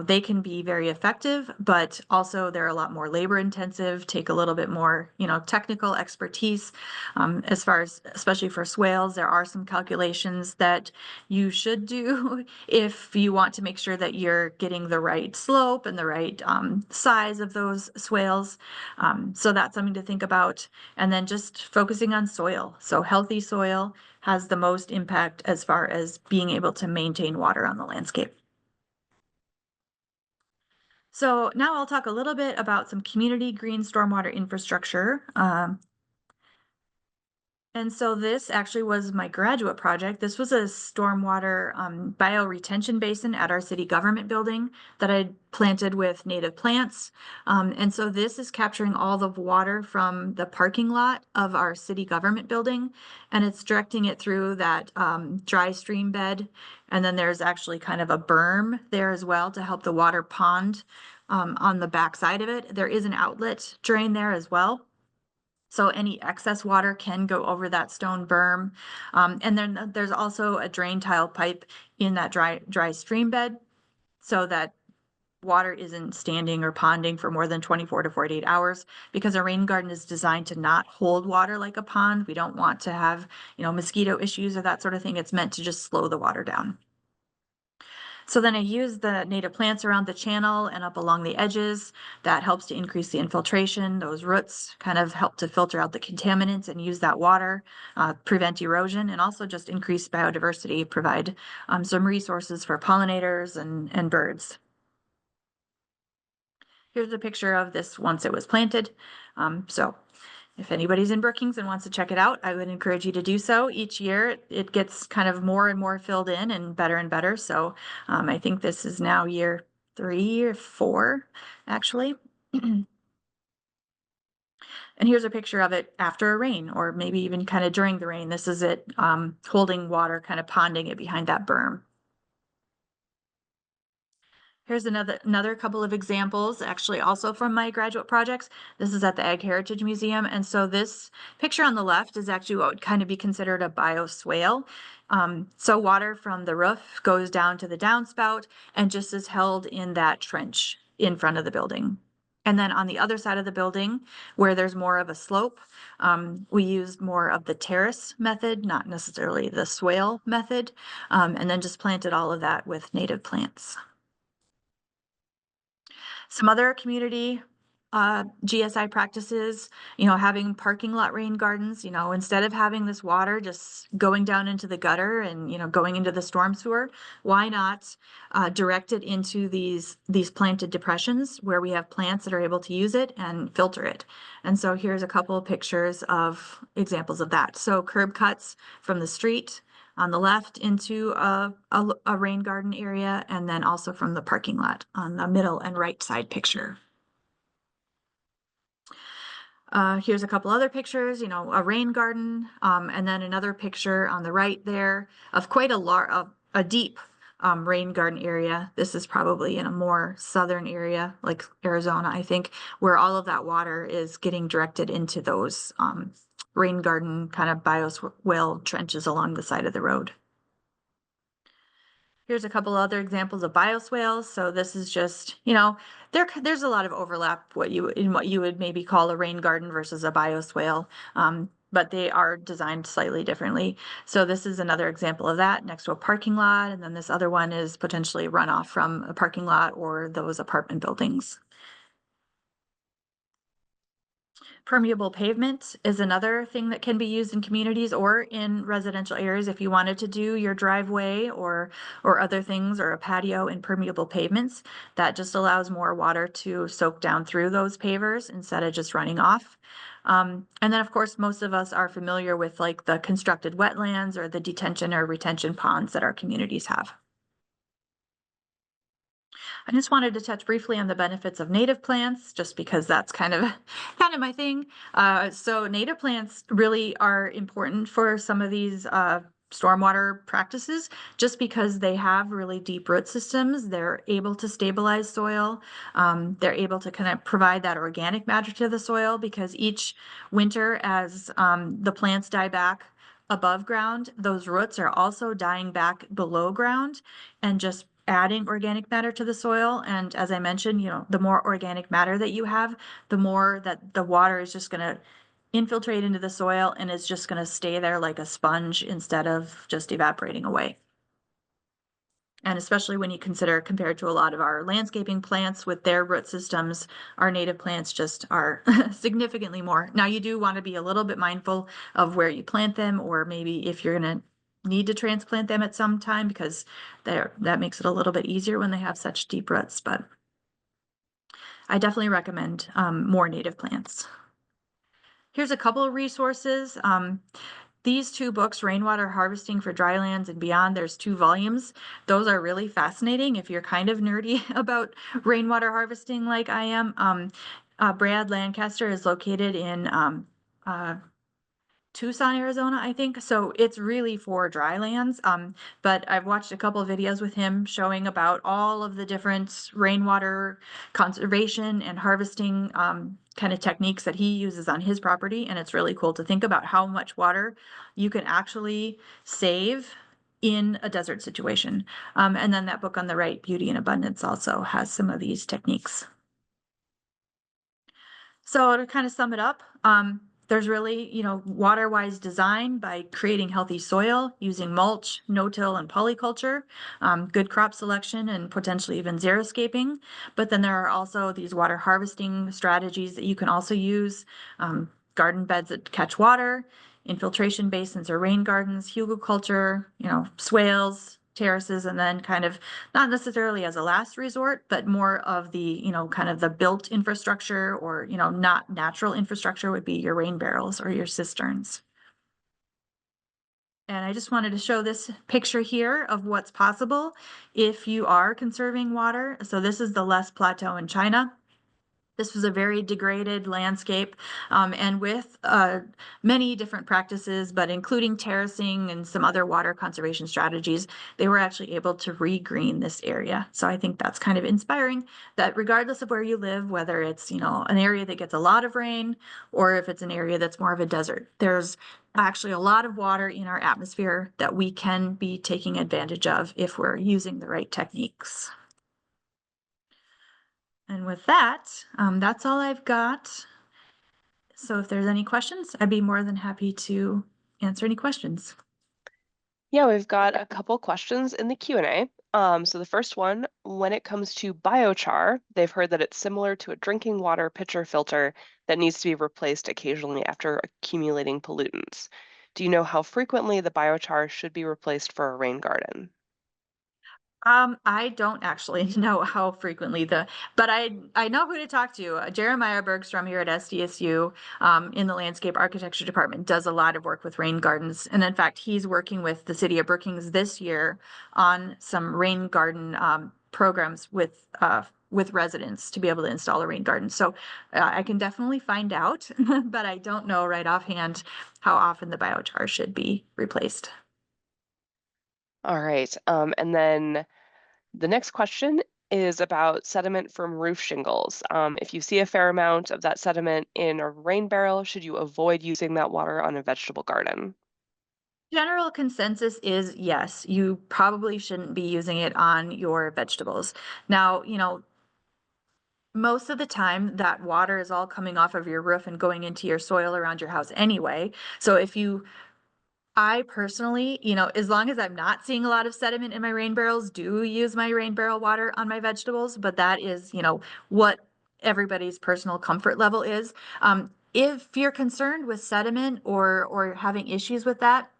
they can be very effective, but also they're a lot more labor intensive, take a little bit more, technical expertise. As far as, especially for swales, there are some calculations that you should do if you want to make sure that you're getting the right slope and the right size of those swales. So that's something to think about. And then just focusing on soil. So healthy soil has the most impact as far as being able to maintain water on the landscape. So now I'll talk a little bit about some community green stormwater infrastructure. And so this actually was my graduate project. This was a stormwater bioretention basin at our city government building that I planted with native plants. And so this is capturing all the water from the parking lot of our city government building, and it's directing it through that dry stream bed. And then there's actually kind of a berm there as well to help the water pond on the back side of it. There is an outlet drain there as well. So any excess water can go over that stone berm. And then there's also a drain tile pipe in that dry stream bed, so that water isn't standing or ponding for more than 24 to 48 hours, because a rain garden is designed to not hold water like a pond. We don't want to have, mosquito issues or that sort of thing. It's meant to just slow the water down. So then I use the native plants around the channel and up along the edges. That helps to increase the infiltration. Those roots kind of help to filter out the contaminants and use that water, prevent erosion, and also just increase biodiversity, provide some resources for pollinators and birds. Here's a picture of this once it was planted. So if anybody's in Brookings and wants to check it out, I would encourage you to do so. Each year it gets kind of more and more filled in and better. So I think this is now year 3 or 4, actually. And here's a picture of it after a rain, or maybe even kind of during the rain. This is it holding water, kind of ponding it behind that berm. Here's another couple of examples, actually also from my graduate projects. This is at the Ag Heritage Museum. And so this picture on the left is actually what would kind of be considered a bioswale. So water from the roof goes down to the downspout and just is held in that trench in front of the building. And then on the other side of the building, where there's more of a slope, we used more of the terrace method, not necessarily the swale method, and then just planted all of that with native plants. Some other community GSI practices, having parking lot rain gardens, instead of having this water just going down into the gutter and, going into the storm sewer, why not direct it into these planted depressions where we have plants that are able to use it and filter it. And so here's a couple of pictures of examples of that. So curb cuts from the street on the left into a rain garden area, and then also from the parking lot on the middle and right side picture. Here's a couple other pictures, a rain garden, and then another picture on the right there of quite a deep rain garden area. This is probably in a more southern area like Arizona, I think, where all of that water is getting directed into those rain garden kind of bioswale trenches along the side of the road. Here's a couple other examples of bioswales. So this is just, there's a lot of overlap in what you would maybe call a rain garden versus a bioswale, but they are designed slightly differently. So this is another example of that next to a parking lot, and then this other one is potentially runoff from a parking lot or those apartment buildings. Permeable pavement is another thing that can be used in communities or in residential areas if you wanted to do your driveway or other things, or a patio in permeable pavements. That just allows more water to soak down through those pavers instead of just running off. And then of course, most of us are familiar with like the constructed wetlands or the detention or retention ponds that our communities have. I just wanted to touch briefly on the benefits of native plants, just because that's kind of my thing. So native plants really are important for some of these stormwater practices, just because they have really deep root systems. They're able to stabilize soil. They're able to kind of provide that organic matter to the soil, because each winter, as the plants die back above ground, those roots are also dying back below ground and just adding organic matter to the soil. And as I mentioned, the more organic matter that you have, the more that the water is just going to infiltrate into the soil and is just going to stay there like a sponge instead of just evaporating away. And especially when you consider, compared to a lot of our landscaping plants with their root systems, our native plants just are significantly more. Now, you do want to be a little bit mindful of where you plant them, or maybe if you're going to need to transplant them at some time, because that makes it a little bit easier when they have such deep roots. But I definitely recommend more native plants. Here's a couple of resources. These 2 books, Rainwater Harvesting for Drylands and Beyond, there's 2 volumes. Those are really fascinating if you're kind of nerdy about rainwater harvesting like I am. Brad Lancaster is located in Tucson, Arizona, I think. So it's really for drylands. But I've watched a couple of videos with him showing about all of the different rainwater conservation and harvesting kind of techniques that he uses on his property. And it's really cool to think about how much water you can actually save in a desert situation. And then that book on the right, Beauty and Abundance, also has some of these techniques. So to kind of sum it up, there's really, water-wise design by creating healthy soil, using mulch, no-till, and polyculture, good crop selection, and potentially even xeriscaping. But then there are also these water harvesting strategies that you can also use, garden beds that catch water, infiltration basins or rain gardens, hugelkultur, swales, terraces, and then kind of not necessarily as a last resort, but more of the, kind of the built infrastructure, or, not natural infrastructure, would be your rain barrels or your cisterns. And I just wanted to show this picture here of what's possible if you are conserving water. So this is the Les Plateau in China. This was a very degraded landscape, and with many different practices, but including terracing and some other water conservation strategies, they were actually able to regreen this area. So I think that's kind of inspiring, that regardless of where you live, whether it's, an area that gets a lot of rain, or if it's an area that's more of a desert, there's actually a lot of water in our atmosphere that we can be taking advantage of if we're using the right techniques. And with that, that's all I've got. So if there's any questions, I'd be more than happy to answer any questions.
Yeah, we've got a couple questions in the Q&A. So the first one, when it comes to biochar, they've heard that it's similar to a drinking water pitcher filter that needs to be replaced occasionally after accumulating pollutants. Do you know how frequently the biochar should be replaced for a rain garden?
I don't actually know how frequently but I know who to talk to. Jeremiah Bergstrom here at SDSU, in the landscape architecture department, does a lot of work with rain gardens, and in fact, he's working with the city of Brookings this year on some rain garden programs with residents to be able to install a rain garden. So I can definitely find out, but I don't know right offhand how often the biochar should be replaced.
All right. And then the next question is about sediment from roof shingles. If you see a fair amount of that sediment in a rain barrel, should you avoid using that water on a vegetable garden?
General consensus is yes, you probably shouldn't be using it on your vegetables. Now, most of the time that water is all coming off of your roof and going into your soil around your house anyway. So I personally, as long as I'm not seeing a lot of sediment in my rain barrels, do use my rain barrel water on my vegetables, but that is, what everybody's personal comfort level is. If you're concerned with sediment or having issues with that,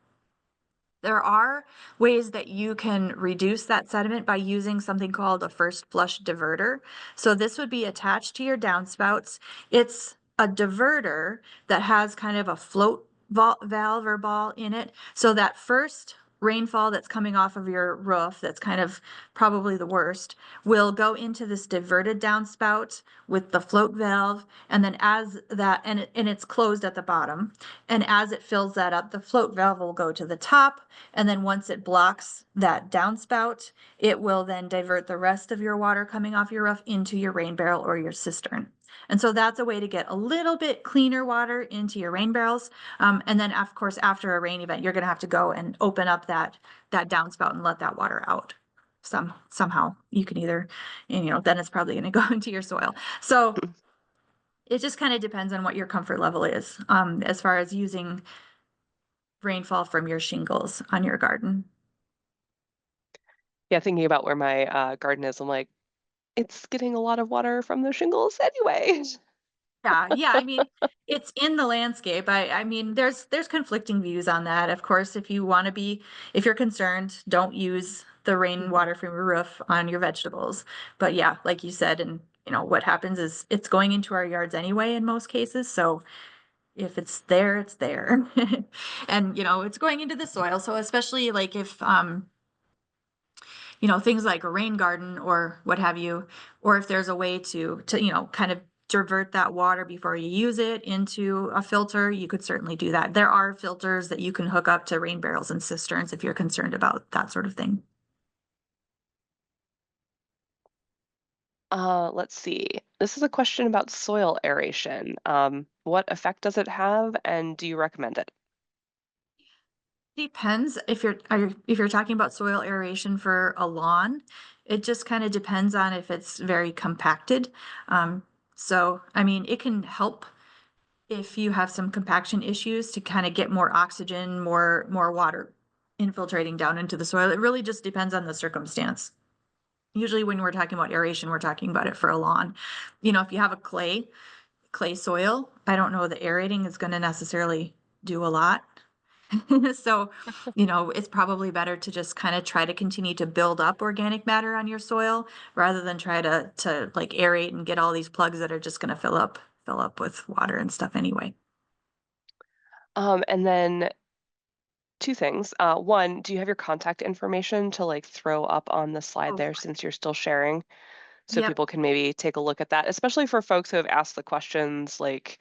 there are ways that you can reduce that sediment by using something called a first flush diverter. So this would be attached to your downspouts. It's a diverter that has kind of a float valve or ball in it. So that first rainfall that's coming off of your roof, that's kind of probably the worst, will go into this diverted downspout with the float valve. And then as that, and it's closed at the bottom. And as it fills that up, the float valve will go to the top. And then once it blocks that downspout, it will then divert the rest of your water coming off your roof into your rain barrel or your cistern. And so that's a way to get a little bit cleaner water into your rain barrels. And then of course, after a rain event, you're gonna have to go and open up that downspout and let that water out. Somehow you can either, then it's probably gonna go into your soil. So it just kind of depends on what your comfort level is, as far as using rainfall from your shingles on your garden.
Yeah, thinking about where my garden is, I'm like, it's getting a lot of water from the shingles anyway.
Yeah, I mean, it's in the landscape. I mean, there's conflicting views on that. Of course, if you're concerned, don't use the rainwater from your roof on your vegetables. But yeah, like you said, and what happens is it's going into our yards anyway in most cases. So if it's there, it's there. And it's going into the soil. So especially like if things like a rain garden or what have you, or if there's a way to kind of divert that water before you use it into a filter, you could certainly do that. There are filters that you can hook up to rain barrels and cisterns if you're concerned about that sort of thing.
Let's see. This is a question about soil aeration. What effect does it have, and do you recommend it?
Depends if you're talking about soil aeration for a lawn, it just kind of depends on if it's very compacted. So I mean, it can help if you have some compaction issues to kind of get more oxygen, more water infiltrating down into the soil. It really just depends on the circumstance. Usually when we're talking about aeration, we're talking about it for a lawn. If you have a clay soil, I don't know that aerating is going to necessarily do a lot. So, it's probably better to just kind of try to continue to build up organic matter on your soil rather than try to like aerate and get all these plugs that are just going to fill up with water and stuff anyway.
And then two things. One, do you have your contact information to like throw up on the slide
Oh,
there since you're still sharing? So
yep.
people can maybe take a look at that, especially for folks who have asked the questions like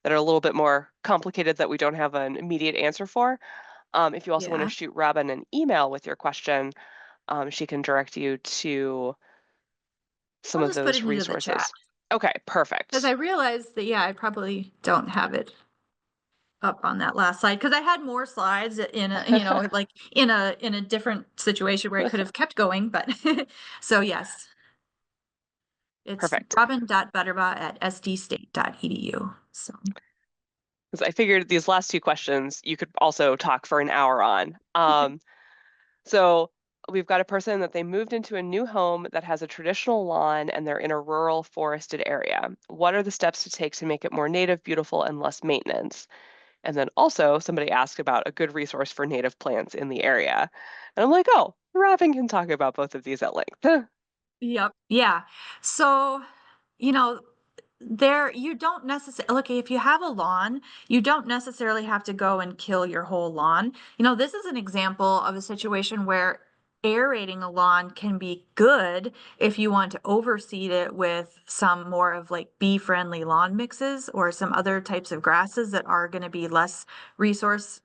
that are a little bit more complicated that we don't have an immediate answer for. If you also want to
Yeah.
shoot Robin an email with your question, she can direct you to some
I'll
of
just put
those
it into the chat
resources. Okay,
because I
perfect.
realized that, yeah, I probably don't have it up on that last slide because I had more slides in a, like in a different situation where I could have kept going, but so yes, it's
Perfect.
robin.butterbaugh@sdstate.edu. So
Because I figured these last two questions you could also talk for an hour on. So we've got a person that they moved into a new home that has a traditional lawn and they're in a rural forested area. What are the steps to take to make it more native, beautiful, and less maintenance? And then also somebody asked about a good resource for native plants in the area. And I'm like, oh, Robin can talk about both of these at length.
yep. Yeah. So, you know, there you don't necessarily look if you have a lawn, you don't necessarily have to go and kill your whole lawn. This is an example of a situation where aerating a lawn can be good if you want to overseed it with some more of like bee-friendly lawn mixes or some other types of grasses that are going to be less resource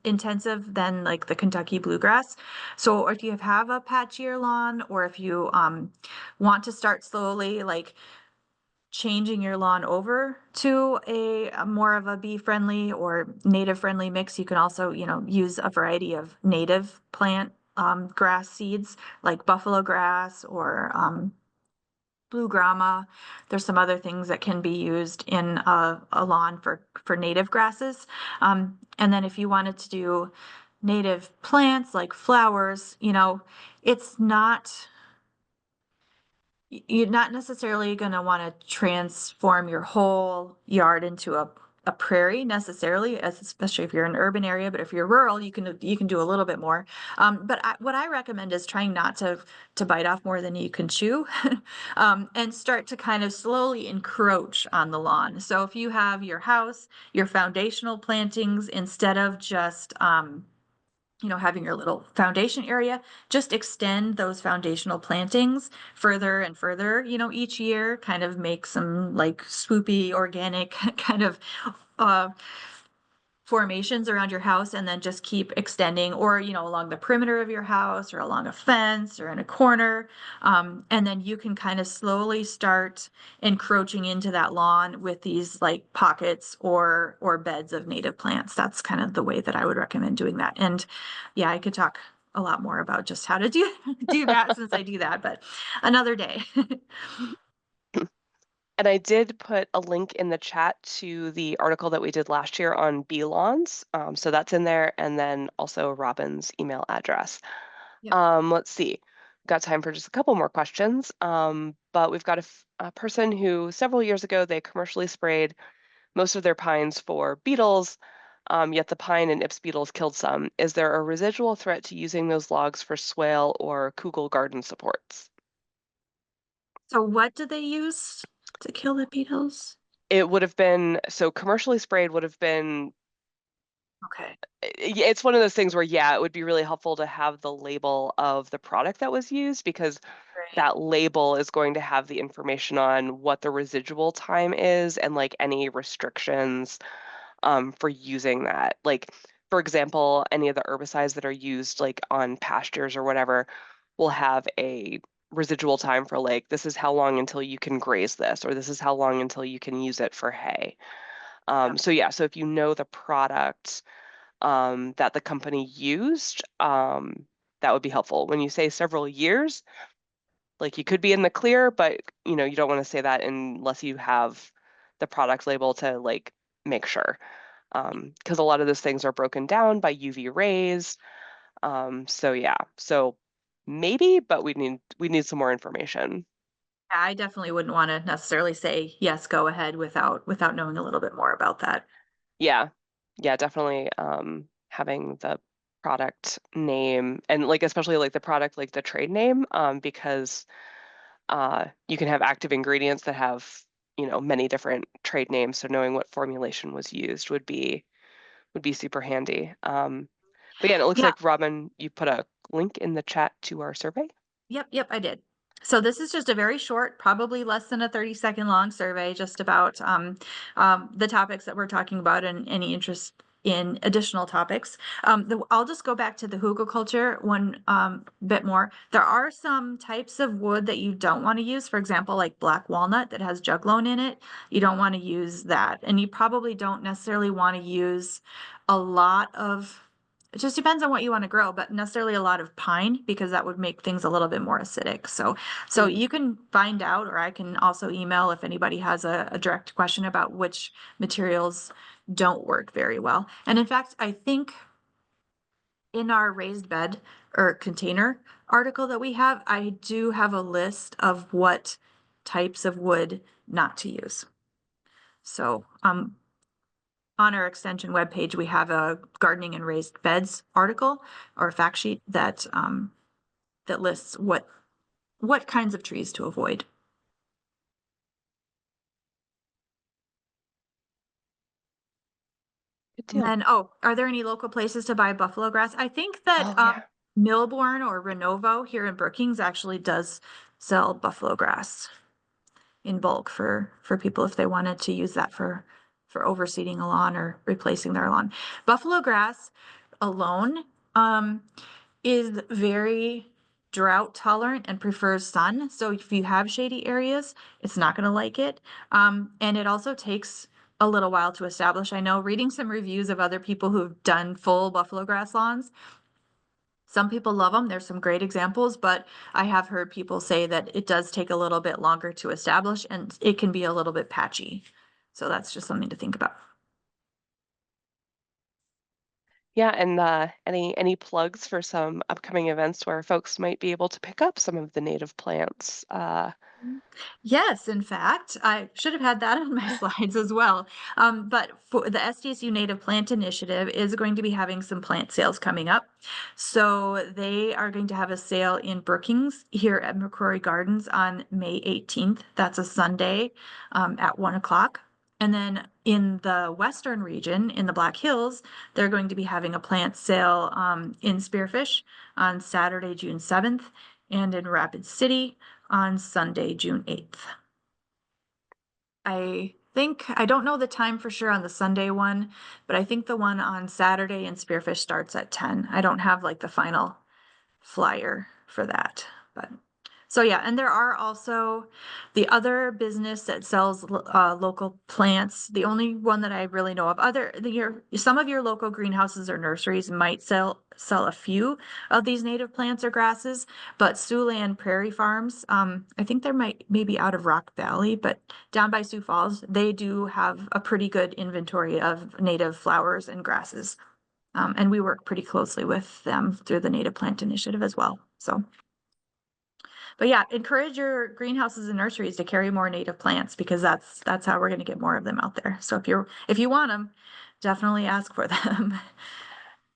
intensive than like the Kentucky bluegrass. So if you have a patchier lawn or if you want to start slowly like changing your lawn over to a more of a bee friendly or native friendly mix, you can also, use a variety of native plant grass seeds like buffalo grass or blue grama. There's some other things that can be used in a lawn for native grasses. And then if you wanted to do native plants like flowers, it's not you're not necessarily going to want to transform your whole yard into a prairie necessarily, especially if you're in an urban area. But if you're rural, you can do a little bit more. What I recommend is trying not to bite off more than you can chew, and start to kind of slowly encroach on the lawn. So if you have your house, your foundational plantings, instead of just having your little foundation area, just extend those foundational plantings further and further, each year, kind of make some like swoopy organic kind of uh, formations around your house and then just keep extending or along the perimeter of your house or along a fence or in a corner, and then you can kind of slowly start encroaching into that lawn with these like pockets or beds of native plants. That's kind of the way that I would recommend doing that. And yeah, I could talk a lot more about just how to do that since I do that, but another day.
And I did put a link in the chat to the article that we did last year on bee lawns. So that's in there. And then also Robin's email address.
Yep.
Let's see. Got time for just a couple more questions. But we've got a person who several years ago they commercially sprayed most of their pines for beetles, yet the pine and Ips beetles killed some. Is there a residual threat to using those logs for swale or Kugel garden supports?
So what do they use to kill the beetles?
It would have been so commercially sprayed would have been
Okay.
it's one of those things where yeah, it would be really helpful to have the label of the product that was used because
Right.
that label is going to have the information on what the residual time is and like any restrictions for using that. Like, for example, any of the herbicides that are used like on pastures or whatever will have a residual time for like, this is how long until you can graze this, or this is how long until you can use it for hay.
Yep.
So yeah, so if you know the product that the company used, that would be helpful. When you say several years, like you could be in the clear, but you don't want to say that unless you have the product label to like make sure. Because a lot of those things are broken down by UV rays. So yeah, so maybe, but we need some more information.
I definitely wouldn't want to necessarily say yes, go ahead without knowing a little bit more about that.
Yeah, yeah, definitely. having the product name and like especially like the product like the trade name because you can have active ingredients that have many different trade names, so knowing what formulation was used would be super handy. But yeah, and it looks
Yeah.
like Robin, you put a link in the chat to our survey.
Yep, I did. So this is just a very short, probably less than a 30-second long survey, just about the topics that we're talking about and any interest in additional topics. I'll just go back to the hugelkultur one bit more. There are some types of wood that you don't want to use, for example, like black walnut that has juglone in it. You don't want to use that. And you probably don't necessarily want to use a lot of it just depends on what you want to grow, but necessarily a lot of pine because that would make things a little bit more acidic. So
Mm.
you can find out, or I can also email if anybody has a direct question about which materials don't work very well. And in fact, I think in our raised bed or container article that we have, I do have a list of what types of wood not to use. So, on our extension webpage, we have a gardening and raised beds article or a fact sheet that that lists what kinds of trees to avoid.
Good
And
deal.
then, oh, are there any local places to buy buffalo grass? I think that
Oh yeah.
Milborn or Renovo here in Brookings actually does sell buffalo grass in bulk for people if they wanted to use that for overseeding a lawn or replacing their lawn. Buffalo grass alone is very drought tolerant and prefers sun. So if you have shady areas, it's not going to like it. And it also takes a little while to establish. I know reading some reviews of other people who've done full buffalo grass lawns, some people love them. There's some great examples, but I have heard people say that it does take a little bit longer to establish and it can be a little bit patchy. So that's just something to think about.
Yeah, and any plugs for some upcoming events where folks might be able to pick up some of the native plants?
Yes, in fact, I should have had that on my slides as well. But for the SDSU Native Plant Initiative is going to be having some plant sales coming up. So they are going to have a sale in Brookings here at McCrory Gardens on May 18th. That's a Sunday at 1 o'clock. And then in the Western region, in the Black Hills, they're going to be having a plant sale in Spearfish on Saturday, June 7th, and in Rapid City on Sunday, June 8th. I don't know the time for sure on the Sunday one, but I think the one on Saturday in Spearfish starts at 10. I don't have like the final flyer for that, but so yeah, and there are also the other business that sells local plants. The only one that I really know of, some of your local greenhouses or nurseries might sell a few of these native plants or grasses, but Siouxland Prairie Farms, I think they're maybe out of Rock Valley, but down by Sioux Falls, they do have a pretty good inventory of native flowers and grasses. And we work pretty closely with them through the Native Plant Initiative as well. So, but yeah, encourage your greenhouses and nurseries to carry more native plants because that's how we're going to get more of them out there. So if you want them, definitely ask for them.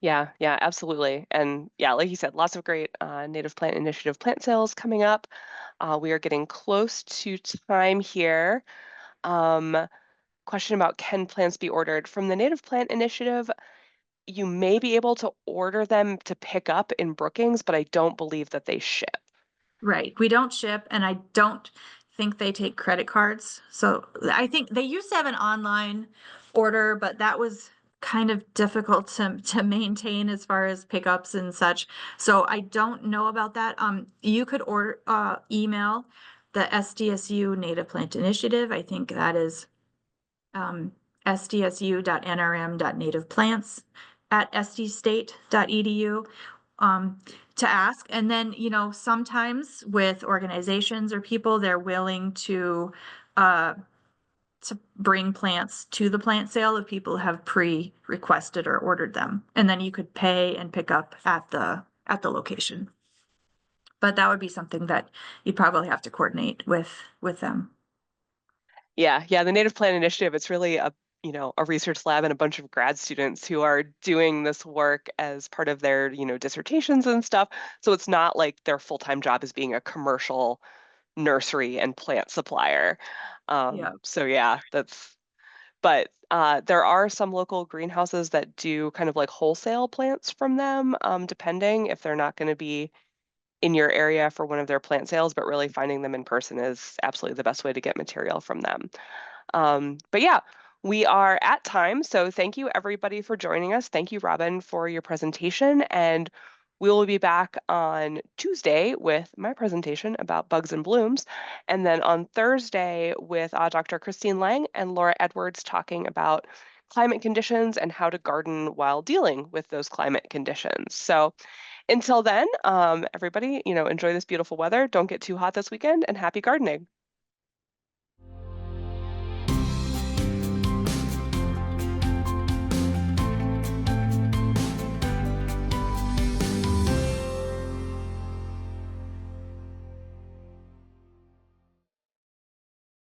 Yeah, yeah, absolutely. And yeah, like you said, lots of great Native Plant Initiative plant sales coming up. We are getting close to time here. Question about can plants be ordered from the Native Plant Initiative? You may be able to order them to pick up in Brookings, but I don't believe that they ship.
Right. We don't ship, and I don't think they take credit cards. So I think they used to have an online order, but that was kind of difficult to maintain as far as pickups and such. So I don't know about that. You could order email the SDSU Native Plant Initiative. I think that is sdsu.nrm.nativeplants@sdstate.edu to ask. And then, sometimes with organizations or people, they're willing to bring plants to the plant sale if people have pre-requested or ordered them. And then you could pay and pick up at the location. But that would be something that you'd probably have to coordinate with them.
Yeah, the Native Plant Initiative, it's really a research lab and a bunch of grad students who are doing this work as part of their, dissertations and stuff. So it's not like their full-time job is being a commercial nursery and plant supplier.
Yeah.
So yeah, but there are some local greenhouses that do kind of like wholesale plants from them, depending if they're not going to be in your area for one of their plant sales, but really finding them in person is absolutely the best way to get material from them. But yeah, we are at time. So thank you everybody for joining us. Thank you, Robin, for your presentation. And we will be back on Tuesday with my presentation about bugs and blooms. And then on Thursday with Dr. Christine Lang and Laura Edwards talking about climate conditions and how to garden while dealing with those climate conditions. So until then, everybody, enjoy this beautiful weather. Don't get too hot this weekend and happy gardening.